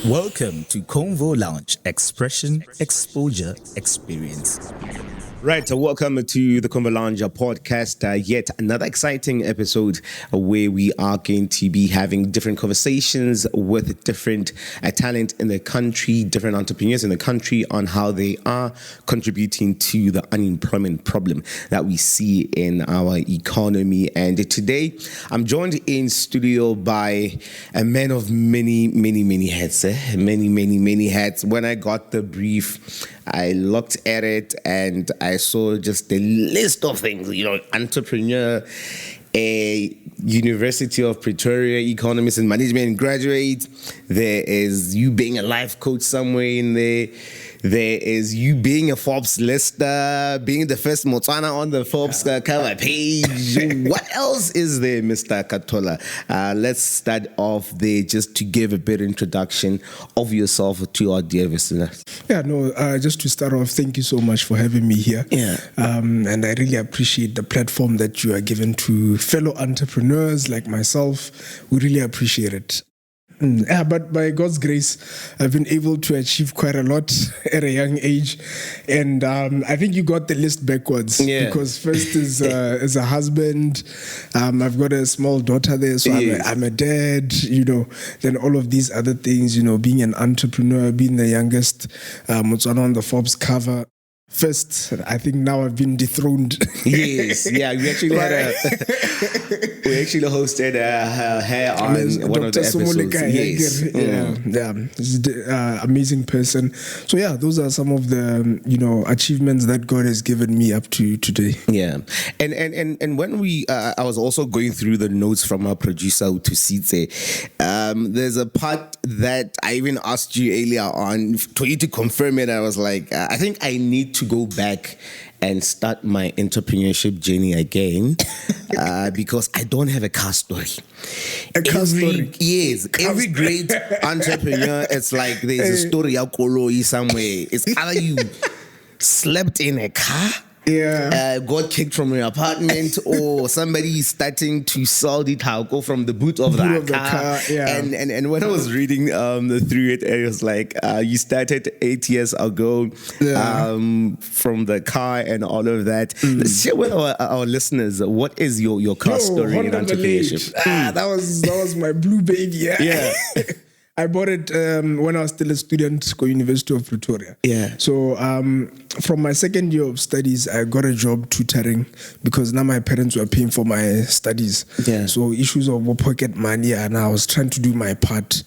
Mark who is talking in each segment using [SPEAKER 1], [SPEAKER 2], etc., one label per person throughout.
[SPEAKER 1] Welcome to Convo Lounge, Expression, Exposure, Experience.
[SPEAKER 2] Right, so welcome to the Convo Lounge podcast, yet another exciting episode where we are going to be having different conversations with different talent in the country, different entrepreneurs in the country on how they are contributing to the unemployment problem that we see in our economy. And today, I'm joined in studio by a man of many hats, many hats. When I got the brief, I looked at it and I saw just a list of things, entrepreneur, a University of Pretoria Economics and Management graduate. There is you being a life coach somewhere in there. There is you being a Forbes lister, being the first Botswana on the Forbes cover page. What else is there, Mr. Khathola? Let's start off there just to give a bit of introduction of yourself to our dear listeners.
[SPEAKER 3] Just to start off, thank you so much for having me here. And I really appreciate the platform that you are giving to fellow entrepreneurs like myself. We really appreciate it. But by God's grace, I've been able to achieve quite a lot at a young age. And I think you got the list backwards. Because first is a husband. I've got a small daughter there, so I'm a dad, Then all of these other things, being an entrepreneur, being the youngest Botswana on the Forbes cover. First, I think now I've been dethroned.
[SPEAKER 2] Yes, we actually had we actually hosted her on one of the episodes.
[SPEAKER 3] He's an amazing person. So those are some of the achievements that God has given me up to today.
[SPEAKER 2] And when we I was also going through the notes from our producer Utusitse. There's a part that I even asked you earlier on for you to confirm it. I was like, I think I need to go back and start my entrepreneurship journey again because I don't have a car story. Yes, every great entrepreneur, it's like there's a story of Koloi somewhere. It's either you slept in a car, got kicked from your apartment, or somebody is starting to sell the taco from the boot of the car. And when I was reading through it, it was like you started 8 years ago from the car and all of that. Let's share with our listeners, what is your car story in entrepreneurship?
[SPEAKER 3] That was my blue baby. I bought it when I was still a student at University of Pretoria. So from my second year of studies, I got a job tutoring because now my parents were paying for my studies. So issues of pocket money, and I was trying to do my part.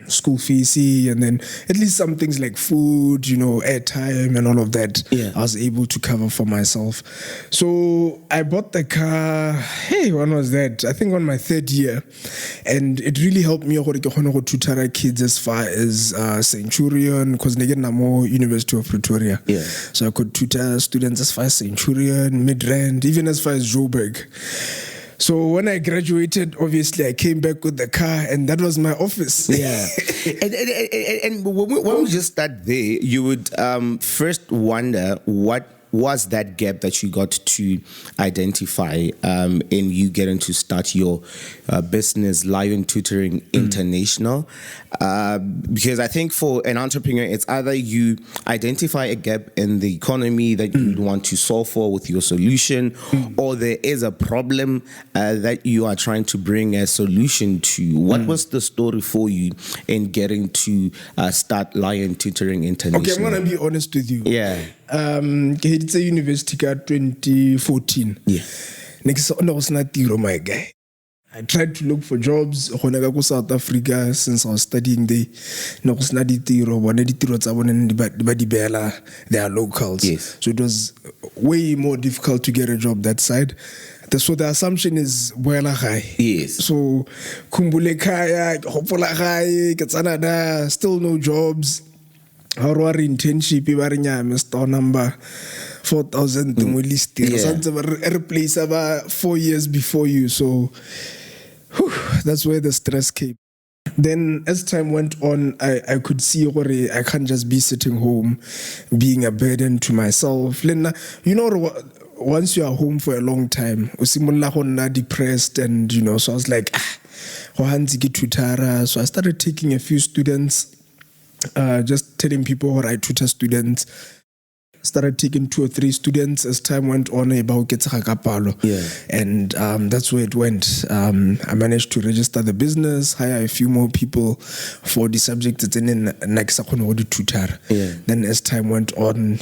[SPEAKER 3] School fees, and then at least some things like food, airtime and all of that, I was able to cover for myself. So I bought the car, when was that? I think on my third year. And it really helped me to tutor kids as far as Centurion, because they get more University of Pretoria. So I could tutor students as far as Centurion, Midrand, even as far as Joburg. So when I graduated, obviously I came back with the car, and that was my office.
[SPEAKER 2] And when we just start there, you would first wonder what was that gap that you got to identify in you getting to start your business, Lion Tutoring International? Because I think for an entrepreneur, it's either you identify a gap in the economy that you would want to solve for with your solution, or there is a problem that you are trying to bring a solution to. What was the story for you in getting to start Lion Tutoring International?
[SPEAKER 3] Okay, I'm going to be honest with you. It's a university 2014. My guy. I tried to look for jobs in South Africa since I was studying there. They are locals. So it was way more difficult to get a job that side. So the assumption is So Kumbule Kaya, Hopola Kaya, still no jobs. Our internship, Mr. number 4,000 replace about 4 years before you. So that's where the stress came. Then as time went on, I could see I can't just be sitting home being a burden to myself. You know once you are home for a long time, o simolla go nna depressed, and so I was like, go hantse ke tutara. So I started taking a few students, just telling people what I tutor students. Started taking 2 or 3 students as time went on. And that's where it went. I managed to register the business, hire a few more people for the subject that's in next tutor. Then as time went on,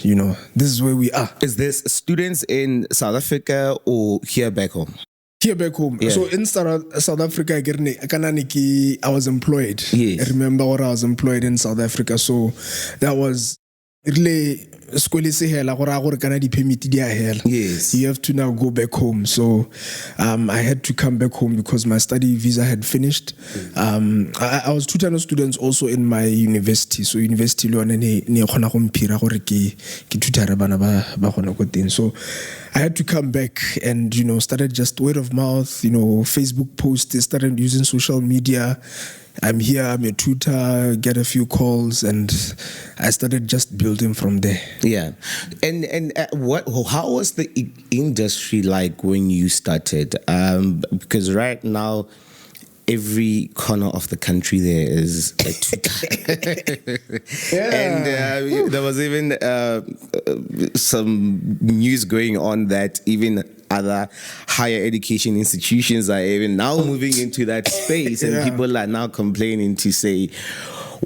[SPEAKER 3] this is where we are.
[SPEAKER 2] Is this students in South Africa or here back home?
[SPEAKER 3] Here back home. So in South Africa, I was employed.
[SPEAKER 2] Yes.
[SPEAKER 3] I remember what I was employed in South Africa. So that was really yes. You have to now go back home. So I had to come back home because my study visa had finished. I was tutoring students also in my university. So university so I had to come back and started just word of mouth, Facebook posts, started using social media. I'm here, I'm a tutor, get a few calls, and I started just building from there.
[SPEAKER 2] Yeah. And how was the industry like when you started? Because right now, every corner of the country there is a tutor. And there was even some news going on that even other higher education institutions are even now moving into that space, and people are now complaining to say,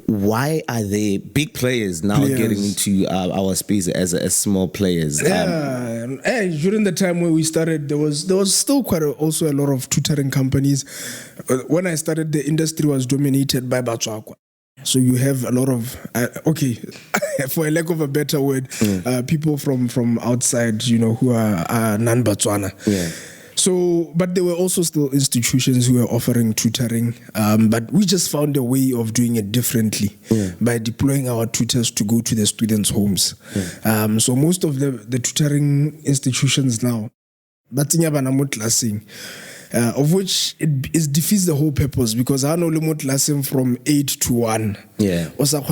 [SPEAKER 2] why are they big players now getting into our space as small players?
[SPEAKER 3] During the time when we started, there was still also a lot of tutoring companies. When I started, the industry was dominated by Batswana. So you have a lot of for a lack of a better word, people from outside, who are non-Batswana. So, but there were also still institutions who were offering tutoring, but we just found a way of doing it differently by deploying our tutors to go to the students' homes. So most of the tutoring institutions now, of which it defeats the whole purpose, because I know remote classing from 8 to 1. Also,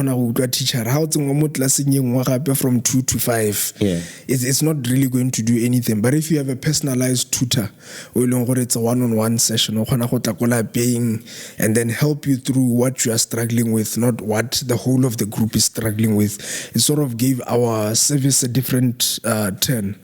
[SPEAKER 3] teacher how to from 2 to 5. It's not really going to do anything. But if you have a personalized tutor, it's a one-on-one session, paying and then help you through what you are struggling with, not what the whole of the group is struggling with. It sort of gave our service a different turn.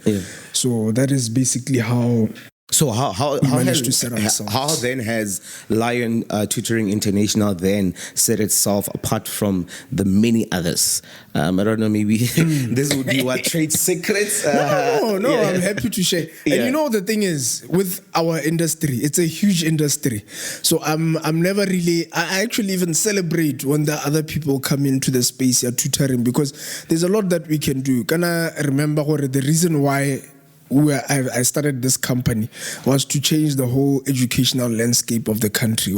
[SPEAKER 3] So that is basically how.
[SPEAKER 2] So how then has Lion Tutoring International then set itself apart from the many others? I don't know, maybe this would be what trade secrets?
[SPEAKER 3] No, I'm happy to share. And the thing is, with our industry, it's a huge industry. So I'm never really, I actually even celebrate when the other people come into the space you're tutoring, because there's a lot that we can do. Can I remember the reason why I started this company was to change the whole educational landscape of the country.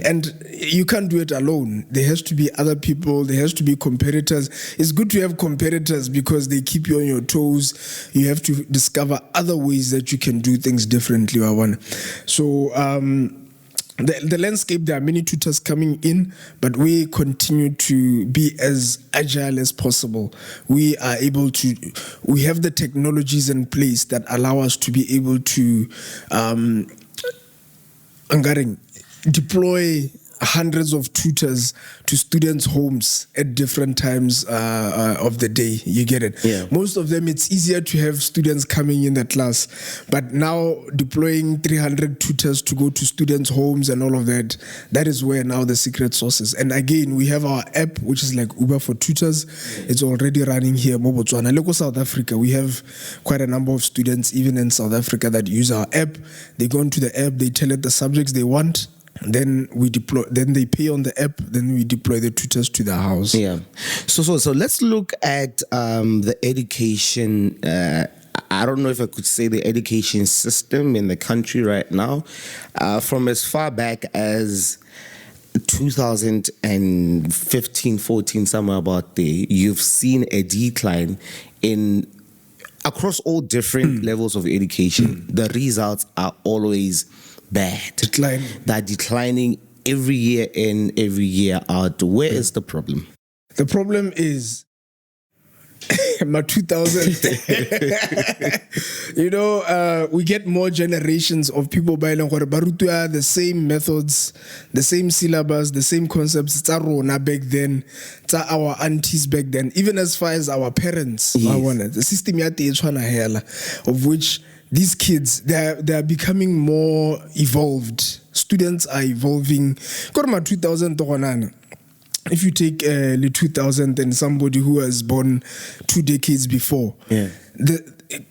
[SPEAKER 3] And you can't do it alone. There has to be other people. There has to be competitors. It's good to have competitors because they keep you on your toes. You have to discover other ways that you can do things differently. So the landscape, there are many tutors coming in, but we continue to be as agile as possible. We are able to, we have the technologies in place that allow us to be able to deploy hundreds of tutors to students' homes at different times of the day. You get it? Most of them, it's easier to have students coming in the class, but now deploying 300 tutors to go to students' homes and all of that, that is where now the secret sauce is. And again, we have our app, which is like Uber for tutors. It's already running here in Botswana. Look, South Africa, we have quite a number of students, even in South Africa, that use our app. They go into the app, they tell it the subjects they want, then we deploy. Then they pay on the app. Then we deploy the tutors to the house.
[SPEAKER 2] So let's look at the education. I don't know if I could say the education system in the country right now. From as far back as 2015, 14, somewhere about there, you've seen a decline in across all different levels of education. The results are always bad. They're declining every year in, every year out. Where is the problem?
[SPEAKER 3] The problem is My 2000. We get more generations of people by the same methods, the same syllabus, the same concepts. It's back then, it's our aunties back then, even as far as our parents.
[SPEAKER 2] Yes.
[SPEAKER 3] The system of which these kids, they are becoming more evolved. Students are evolving. 2000. If you take the 2000 and somebody who was born 2 decades before,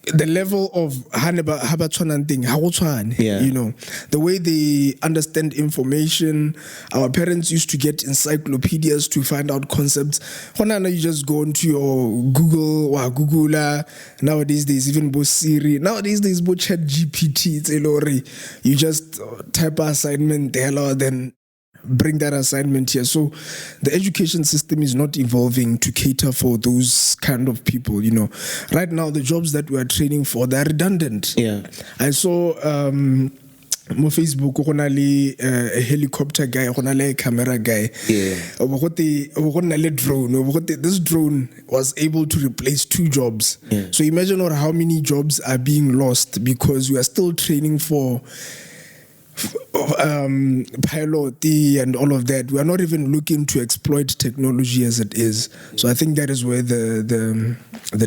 [SPEAKER 3] the level of Batswana thing, the way they understand information. Our parents used to get encyclopedias to find out concepts. You just go into your Google or Google. Nowadays there's even both Siri. Nowadays there's both Chat GPT. You just type an assignment there, then bring that assignment here. So the education system is not evolving to cater for those kind of people. Right now the jobs that we are training for, they're redundant. I saw on Facebook a helicopter guy, a camera guy. Drone. This drone was able to replace 2 jobs. So imagine how many jobs are being lost because we are still training for pilot and all of that. We are not even looking to exploit technology as it is. So I think that is where the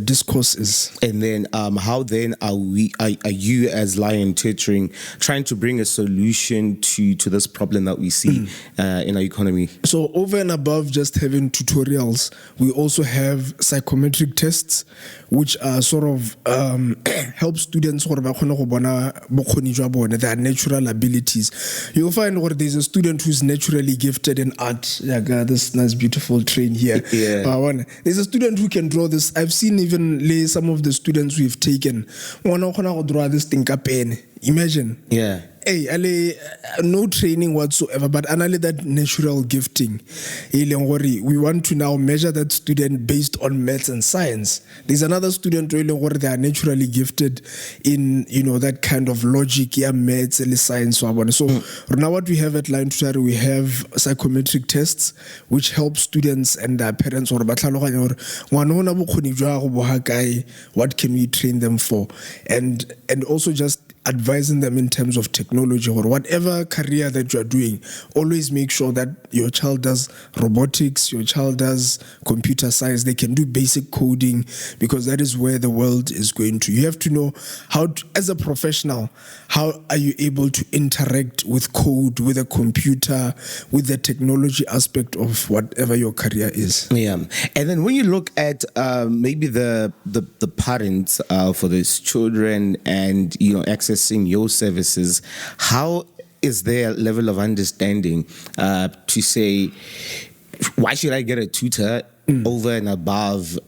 [SPEAKER 3] discourse is.
[SPEAKER 2] And then how then are you as Lion Tutoring trying to bring a solution to this problem that we see in our economy?
[SPEAKER 3] So over and above just having tutorials, we also have psychometric tests, which are sort of help students their natural abilities. You'll find there's a student who's naturally gifted in art. This nice beautiful train here. There's a student who can draw this. I've seen even some of the students we've taken draw this thing pen. Imagine. No training whatsoever, but analyze that natural gifting. We want to now measure that student based on maths and science. There's another student they are naturally gifted in that kind of logic, maths and science. So now what we have at Lion Tutoring, we have psychometric tests which help students and their parents what can we train them for, and also just advising them in terms of technology or whatever career that you are doing. Always make sure that your child does robotics, your child does computer science. They can do basic coding because that is where the world is going to. You have to know how to, as a professional, how are you able to interact with code, with a computer, with the technology aspect of whatever your career is.
[SPEAKER 2] And then when you look at maybe the parents for these children and accessing your services, how is their level of understanding to say, why should I get a tutor over and above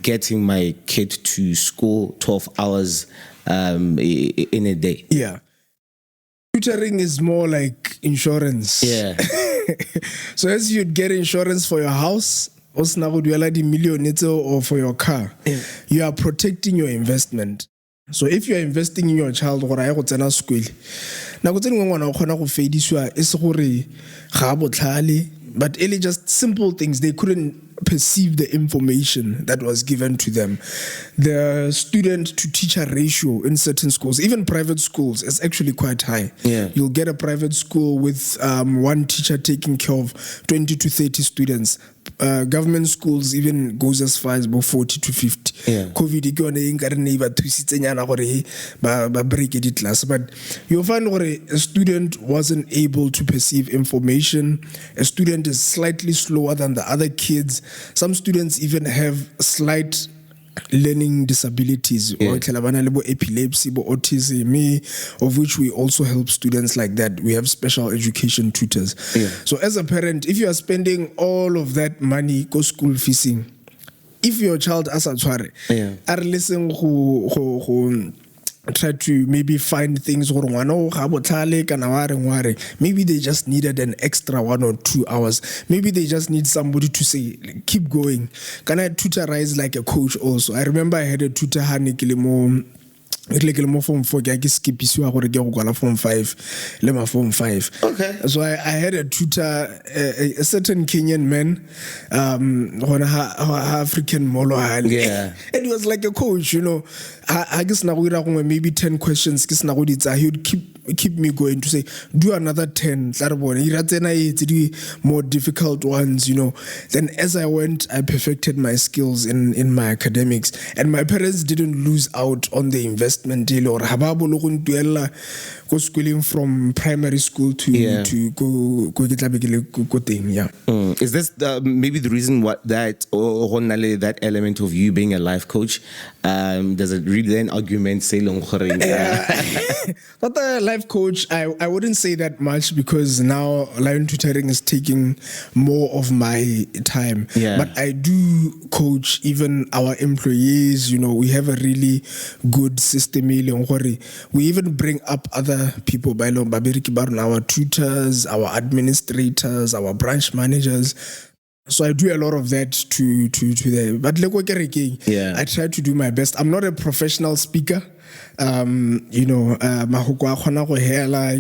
[SPEAKER 2] getting my kid to school 12 hours in a day?
[SPEAKER 3] Tutoring is more like insurance. So as you'd get insurance for your house, or for your car, you are protecting your investment. So if you are investing in your child, but really just simple things, they couldn't perceive the information that was given to them. The student to teacher ratio in certain schools, even private schools, is actually quite high. You'll get a private school with one teacher taking care of 20 to 30 students. Government schools even goes as far as about 40 to 50. COVID break it class, but you'll find where a student wasn't able to perceive information. A student is slightly slower than the other kids. Some students even have slight learning disabilities, or epilepsy, autism, of which we also help students like that. We have special education tutors. So as a parent, if you are spending all of that money go school feesing, if your child as a are listening who try to maybe find things, maybe they just needed an extra 1 or 2 hours. Maybe they just need somebody to say, keep going. Can I tutorize like a coach also? I remember I had a tutor, Like mo form 4 ke skip isiwa gore ke go kwala form 5 le ma form 5.
[SPEAKER 2] Okay.
[SPEAKER 3] So I had a tutor, a certain Kenyan man, African molo.
[SPEAKER 2] Yeah.
[SPEAKER 3] And he was like a coach, you know. I guess na go ira gongwe maybe 10 questions ke sna go ditsa. He would keep me going to say do another 10 tla re bone ira tsena it's the more difficult ones, you know. Then as I went, I perfected my skills in my academics, and my parents didn't lose out on the investment deal or hababo lo go ntuela go schooling from primary school to go thing. Yeah.
[SPEAKER 2] Is this maybe the reason that element of you being a life coach? There's a really an argument say long.
[SPEAKER 3] But the life coach, I wouldn't say that much because now Lion Tutoring is taking more of my time.
[SPEAKER 2] Yeah.
[SPEAKER 3] But I do coach even our employees. You know, we have a really good system. We even bring up other people by our tutors, our administrators, our branch managers. So I do a lot of that to them. But
[SPEAKER 2] yeah.
[SPEAKER 3] I try to do my best. I'm not a professional speaker. You know, you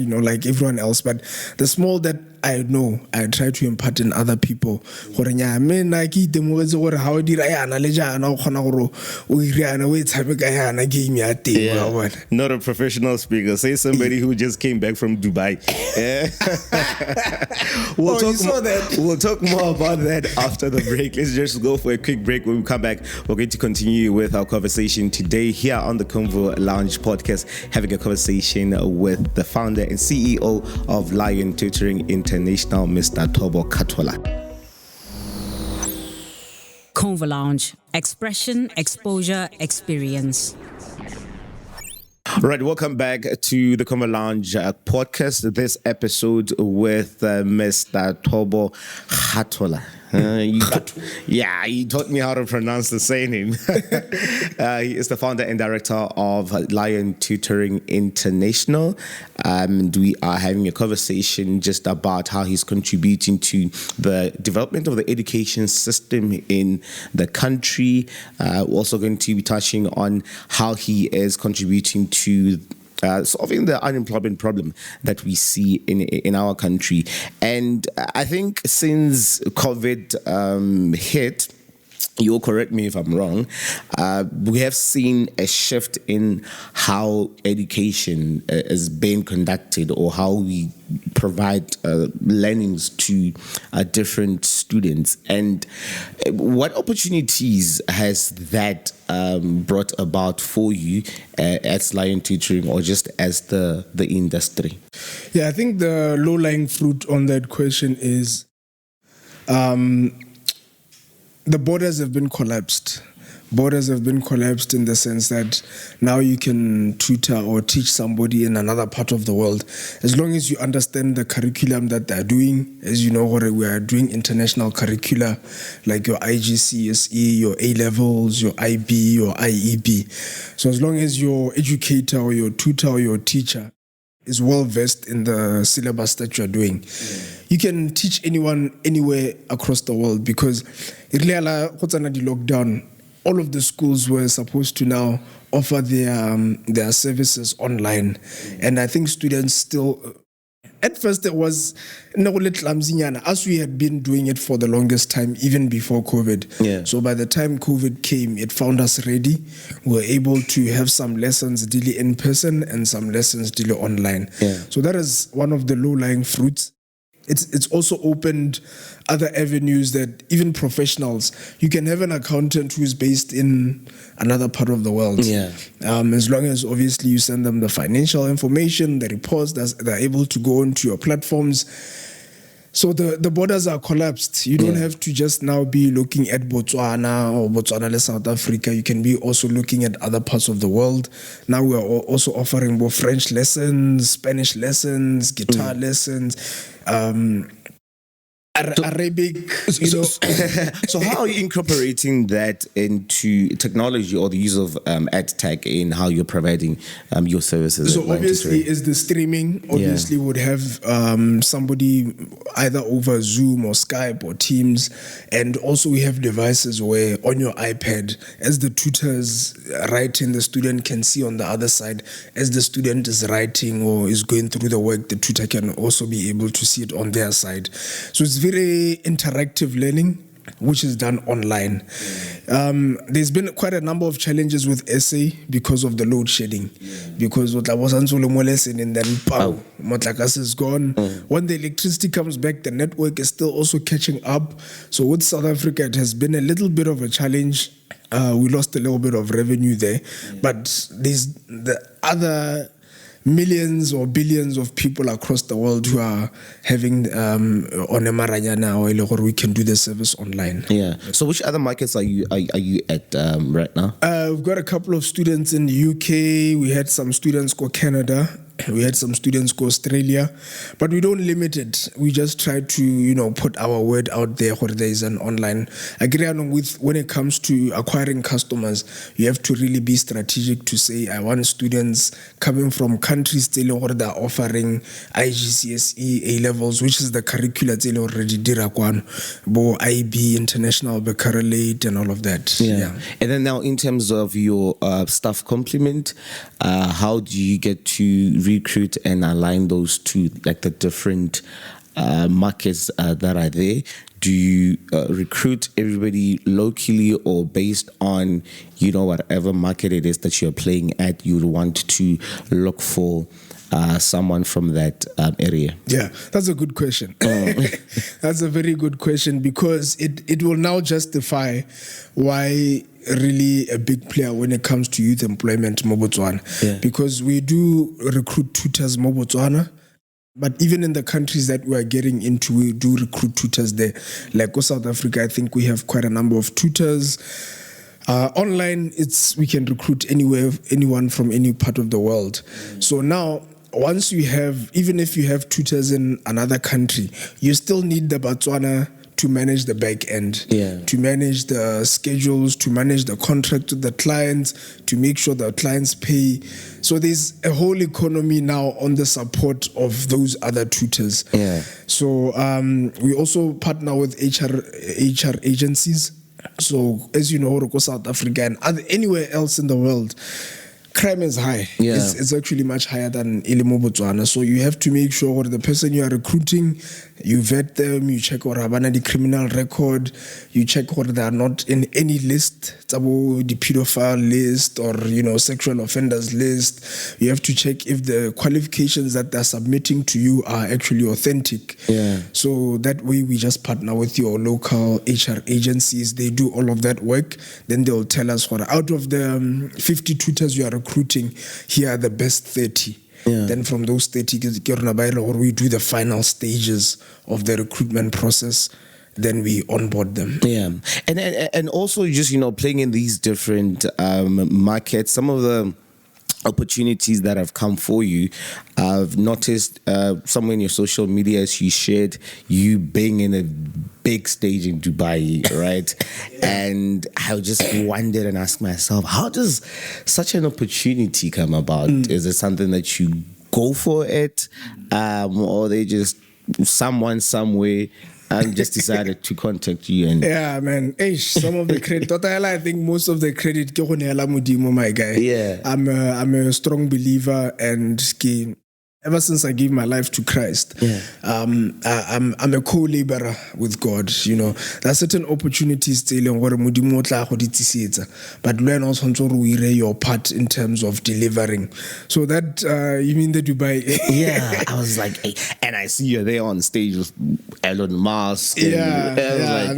[SPEAKER 3] know, like everyone else, but the small that I know, I try to impart in other people. Not a
[SPEAKER 2] professional speaker. Say somebody who just came back from Dubai. We'll talk more about that after the break. Let's just go for a quick break. When we come back, we're going to continue with our conversation today here on the Convo Lounge podcast, having a conversation with the founder and CEO of Lion Tutoring International, Mr. Thobo Khathola.
[SPEAKER 4] Convo Lounge, expression, exposure, experience.
[SPEAKER 2] Right, welcome back to the Convo Lounge podcast. This episode with Mr. Thobo Khathola. He taught me how to pronounce the surname. He is the founder and director of Lion Tutoring International. And we are having a conversation just about how he's contributing to the development of the education system in the country. We're also going to be touching on how he is contributing to solving the unemployment problem that we see in our country. And I think since COVID hit, you'll correct me if I'm wrong, we have seen a shift in how education is being conducted or how we provide learnings to different students. And what opportunities has that brought about for you as Lion Tutoring or just as the industry?
[SPEAKER 3] Yeah, I think the low-lying fruit on that question is the borders have been collapsed. Borders have been collapsed in the sense that now you can tutor or teach somebody in another part of the world. As long as you understand the curriculum that they're doing, as you know, we are doing international curricula like your IGCSE, your A-levels, your IB, your IEB. So as long as your educator or your tutor or your teacher is well versed in the syllabus that you're doing, you can teach anyone anywhere across the world, because lockdown, all of the schools were supposed to now offer their services online. And I think students still, at first it was as we had been doing it for the longest time, even before COVID.
[SPEAKER 2] Yeah.
[SPEAKER 3] So by the time COVID came, it found us ready. We were able to have some lessons daily in person and some lessons daily online.
[SPEAKER 2] Yeah.
[SPEAKER 3] So that is one of the low-lying fruits. It's also opened other avenues that even professionals, you can have an accountant who is based in another part of the world.
[SPEAKER 2] Yeah.
[SPEAKER 3] As long as obviously you send them the financial information, the reports, they're able to go onto your platforms. So the borders are collapsed. You don't have to just now be looking at Botswana or Botswana and South Africa. You can be also looking at other parts of the world. Now we are also offering both French lessons, Spanish lessons, guitar lessons. I Arabic.
[SPEAKER 2] So how are you incorporating that into technology or the use of ed tech in how you're providing your services?
[SPEAKER 3] So obviously, is the streaming. Obviously, would have somebody either over Zoom or Skype or Teams, and also we have devices where on your iPad, as the tutor's writing, the student can see on the other side as the student is writing or is going through the work, the tutor can also be able to see it on their side. So it's very interactive learning, which is done online. There's been quite a number of challenges with SA because of the load shedding. Because what I was and then Motlakas is gone. When the electricity comes back, the network is still also catching up. So with South Africa, it has been a little bit of a challenge. We lost a little bit of revenue there. But there's the other millions or billions of people across the world who are having on a maranyana or we can do the service online.
[SPEAKER 2] Yeah. So which other markets are you at right now?
[SPEAKER 3] We've got a couple of students in the UK. We had some students go Canada. We had some students go Australia, but we don't limit it. We just try to, put our word out there where there is an online. I agree with when it comes to acquiring customers, you have to really be strategic to say, I want students coming from countries that are offering IGCSE A-levels, which is the curricula that already dirakwan, bo IB, International Baccalaureate, and all of that.
[SPEAKER 2] Yeah. And then now in terms of your staff complement, how do you get to recruit and align those two, like the different markets that are there? Do you recruit everybody locally or based on, whatever market it is that you're playing at, you would want to look for someone from that area?
[SPEAKER 3] Yeah, that's a good question. That's a very good question, because it will now justify why really a big player when it comes to youth employment in Botswana. Yeah. Because we do recruit tutors in Botswana, but even in the countries that we are getting into, we do recruit tutors there. Like South Africa, I think we have quite a number of tutors. Online, we can recruit anyone from any part of the world. So now, once you have, even if you have tutors in another country, you still need the Batswana to manage the back end, to manage the schedules, to manage the contract with the clients, to make sure the clients pay. So there's a whole economy now on the support of those other tutors. Yeah. So we also partner with HR agencies. So as you know, South Africa and anywhere else in the world, crime is high. Yeah. It's actually much higher than Ilimo Botswana. So you have to make sure the person you are recruiting, you vet them, you check or have the criminal record, you check whether they are not in any list, the pedophile list or sexual offenders list. You have to check if the qualifications that they're submitting to you are actually authentic. Yeah. So that way we just partner with your local HR agencies. They do all of that work. Then they'll tell us what out of the 50 tutors you are recruiting, here are the best 30. Yeah. Then from those 30, we do the final stages of the recruitment process. Then we onboard them.
[SPEAKER 2] Yeah, and also just playing in these different markets. Some of the opportunities that have come for you, I've noticed somewhere in your social media you shared you being in a big stage in Dubai, right? And I just wondered and asked myself, how does such an opportunity come about? Is it something that you go for it, or they just someone somewhere just decided to contact you? And
[SPEAKER 3] yeah, man. Some of the credit. I think most of the credit, my guy. Yeah, I'm a strong believer, and ever since I gave my life to Christ, I'm a co-laborer with God. There are certain opportunities but learn also your part in terms of delivering. So that you mean the Dubai?
[SPEAKER 2] Yeah, I was like, hey, and I see you there on stage with Elon Musk.
[SPEAKER 3] That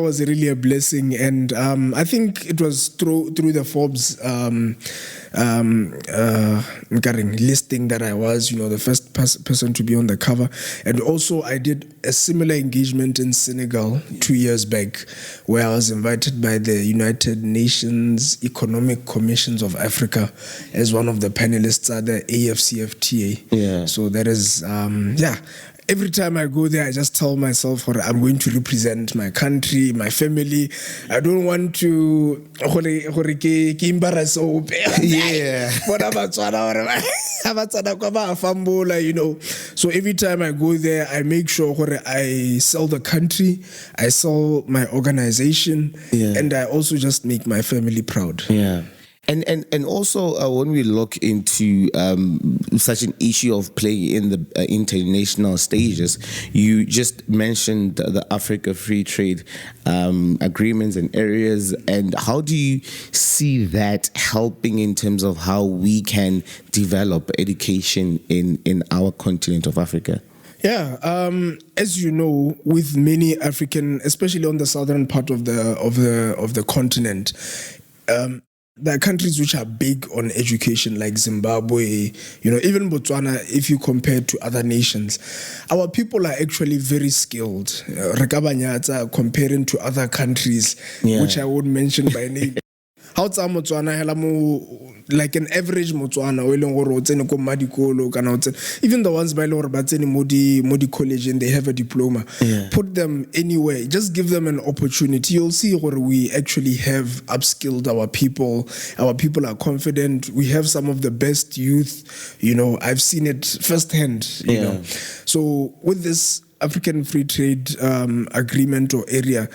[SPEAKER 3] was really a blessing, and I think it was through the Forbes listing that I was, the first person to be on the cover. And also I did a similar engagement in Senegal 2 years back, where I was invited by the United Nations Economic Commissions of Africa as one of the panelists at the AFCFTA. Yeah. So that is, every time I go there, I just tell myself, I'm going to represent my country, my family. I don't want to embarrass.
[SPEAKER 2] Yeah.
[SPEAKER 3] You know. So every time I go there, I make sure I sell the country, I sell my organization, and I also just make my family proud.
[SPEAKER 2] Yeah. And also when we look into such an issue of playing in the international stages, you just mentioned the Africa Free Trade agreements and areas, and how do you see that helping in terms of how we can develop education in our continent of Africa?
[SPEAKER 3] Yeah, as you know, with many African, especially on the southern part of the continent, there are countries which are big on education, like Zimbabwe, even Botswana. If you compare to other nations, our people are actually very skilled. Comparing to other countries, which I won't mention by name. How Motswana like an average Motswana even the ones by Modi college and they have a diploma, put them anywhere, just give them an opportunity. You'll see where we actually have upskilled our people are confident. We have some of the best youth, I've seen it firsthand, you know. So with this African Free Trade agreement or area,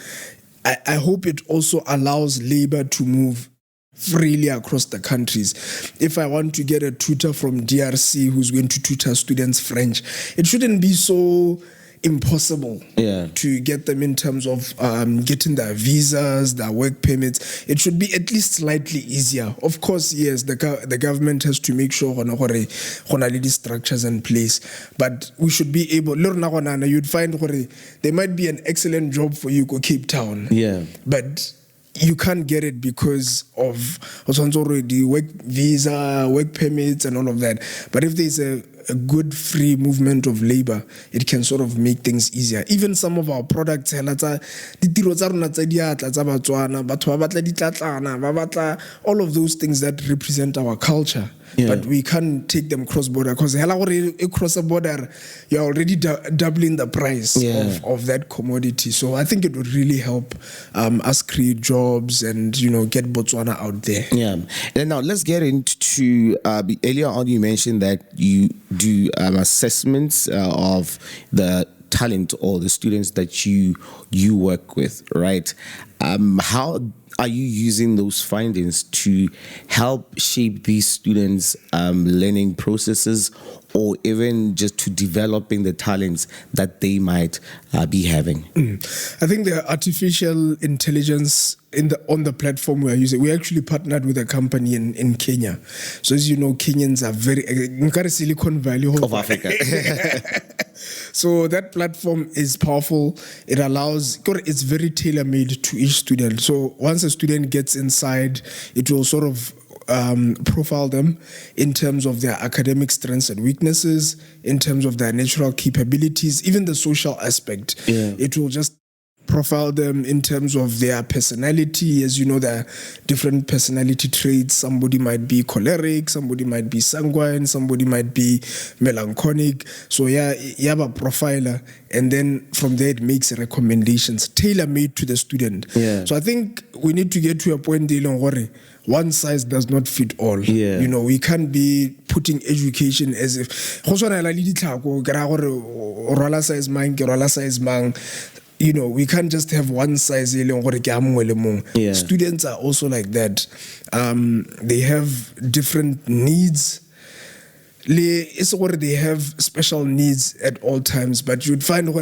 [SPEAKER 3] I hope it also allows labor to move freely across the countries. If I want to get a tutor from DRC who's going to tutor students French, it shouldn't be so impossible to get them in terms of getting their visas, their work permits. It should be at least slightly easier. Of course, yes, the government has to make sure these structures in place, but we should be able. You'd find there might be an excellent job for you go Cape Town, but you can't get it because of the work visa, work permits, and all of that. But if there's a good free movement of labor, it can sort of make things easier. Even some of our products, all of those things that represent our culture. But we can't take them cross-border because across a border, you're already doubling the price of that commodity. So I think it would really help us create jobs and, get Botswana out there. Yeah.
[SPEAKER 2] And now let's get into, earlier on you mentioned that you do assessments of the talent or the students that you work with, right? How are you using those findings to help shape these students' learning processes, or even just to developing the talents that they might be having?
[SPEAKER 3] I think the artificial intelligence on the platform we are using, we actually partnered with a company in Kenya. So as you know, Kenyans are very Silicon Valley
[SPEAKER 2] of Africa.
[SPEAKER 3] So that platform is powerful. It's very tailor-made to each student. So once a student gets inside, it will sort of profile them in terms of their academic strengths and weaknesses, in terms of their natural capabilities, even the social aspect. It will just profile them in terms of their personality. As you know, there are different personality traits. Somebody might be choleric, somebody might be sanguine, somebody might be melancholic. So you have a profiler, and then from there it makes recommendations tailor-made to the student. So I think we need to get to a point, one size does not fit all. We can't be putting education as if we can't just have one size. Students are also like that. They have different needs. They have special needs at all times, but you'd find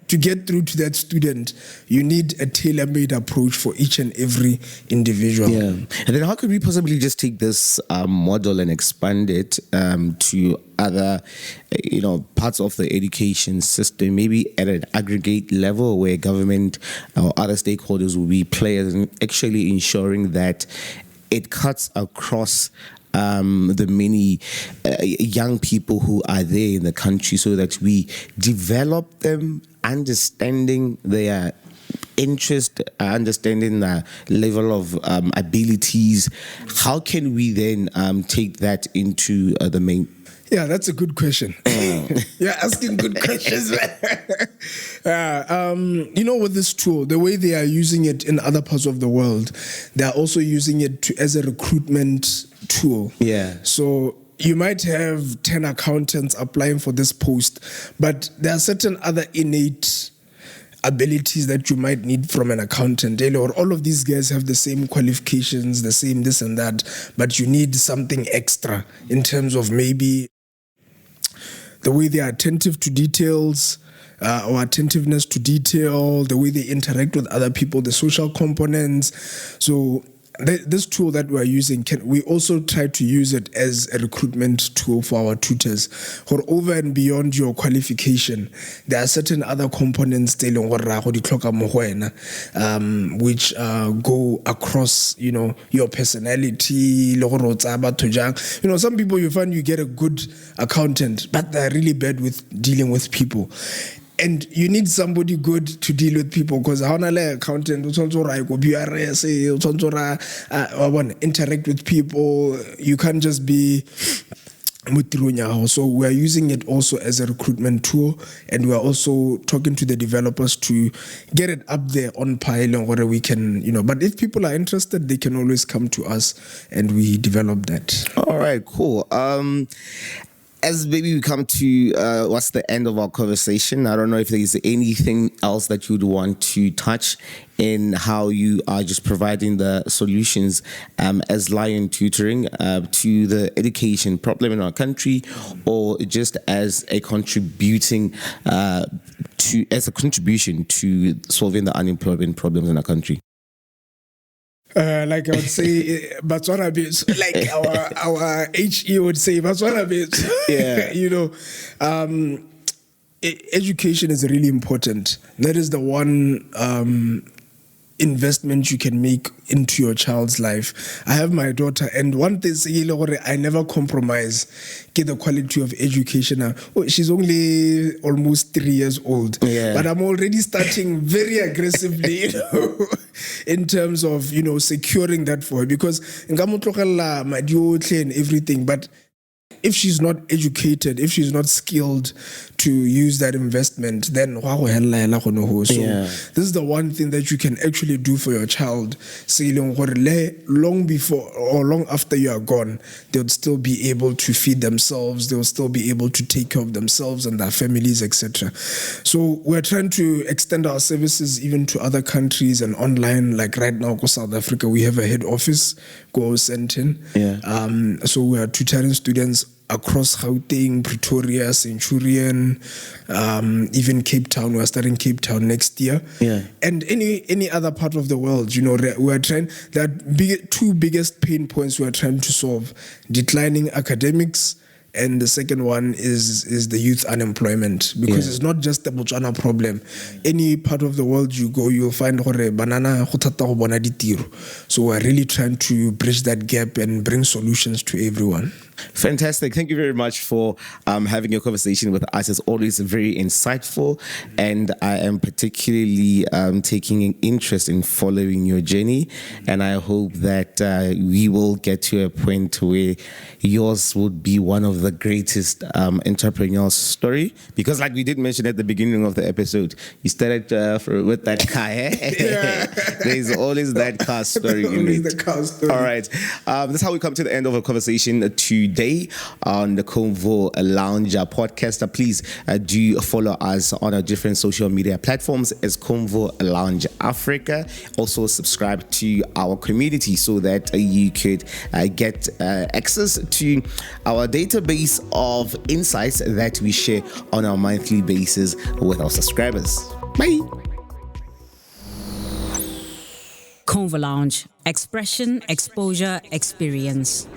[SPEAKER 3] to get through to that student, you need a tailor-made approach for each and every individual.
[SPEAKER 2] And then how could we possibly just take this model and expand it to other, parts of the education system, maybe at an aggregate level where government or other stakeholders will be players in actually ensuring that it cuts across the many young people who are there in the country, so that we develop them understanding their interest, understanding the level of abilities. How can we then take that into the main?
[SPEAKER 3] Yeah, that's a good question. You're asking good questions. With this tool, the way they are using it in other parts of the world, they are also using it as a recruitment tool.
[SPEAKER 2] Yeah.
[SPEAKER 3] So you might have 10 accountants applying for this post, but there are certain other innate abilities that you might need from an accountant. Or all of these guys have the same qualifications, the same this and that, but you need something extra in terms of maybe the way they are attentive to details, or attentiveness to detail, the way they interact with other people, the social components. So this tool that we're using, we also try to use it as a recruitment tool for our tutors. For over and beyond your qualification, there are certain other components which go across, your personality. Some people you find you get a good accountant, but they're really bad with dealing with people. And you need somebody good to deal with people, because how an accountant interact with people. You can't just be. So we are using it also as a recruitment tool, and we are also talking to the developers to get it up there on pile, where we can, But if people are interested, they can always come to us, and we develop that.
[SPEAKER 2] All right, cool. As maybe we come to what's the end of our conversation, I don't know if there's anything else that you'd want to touch in how you are just providing the solutions as Lion Tutoring to the education problem in our country, or just as a contribution to solving the unemployment problems in our country.
[SPEAKER 3] Like I would say, Batswana bits. Like our HE would say, Batswana bits.
[SPEAKER 2] Yeah.
[SPEAKER 3] Education is really important. That is the one investment you can make into your child's life. I have my daughter, and one thing I never compromise get the quality of education. She's only almost 3 years old, but I'm already starting very aggressively, in terms of securing that for her, because and everything, but if she's not educated, if she's not skilled to use that investment, then so this is the one thing that you can actually do for your child. Long before or long after you are gone, they'll still be able to feed themselves, they'll still be able to take care of themselves and their families, etc. So we're trying to extend our services even to other countries and online. Like right now, South Africa, we have a head office, Sentin. So we are tutoring students across Gauteng, Pretoria, Centurion, even Cape Town. We're starting Cape Town next year. And any other part of the world, we're trying, that two biggest pain points we're trying to solve: declining academics, and the second one is the youth unemployment, because it's not just the Botswana problem. Any part of the world you go, you'll find banana. So we're really trying to bridge that gap and bring solutions to everyone.
[SPEAKER 2] Fantastic. Thank you very much for having your conversation with us. It's always very insightful, and I am particularly taking an interest in following your journey, and I hope that we will get to a point where yours would be one of the greatest entrepreneurial story, because like we did mention at the beginning of the episode, you started with that car. There's always that car story in it.
[SPEAKER 3] The car story.
[SPEAKER 2] All right. That's how we come to the end of our conversation today on the Convo Lounge podcast. Please do follow us on our different social media platforms as Convo Lounge Africa. Also subscribe to our community so that you could get access to our database of insights that we share on a monthly basis with our subscribers. Bye.
[SPEAKER 4] Convo Lounge. Expression, exposure, experience.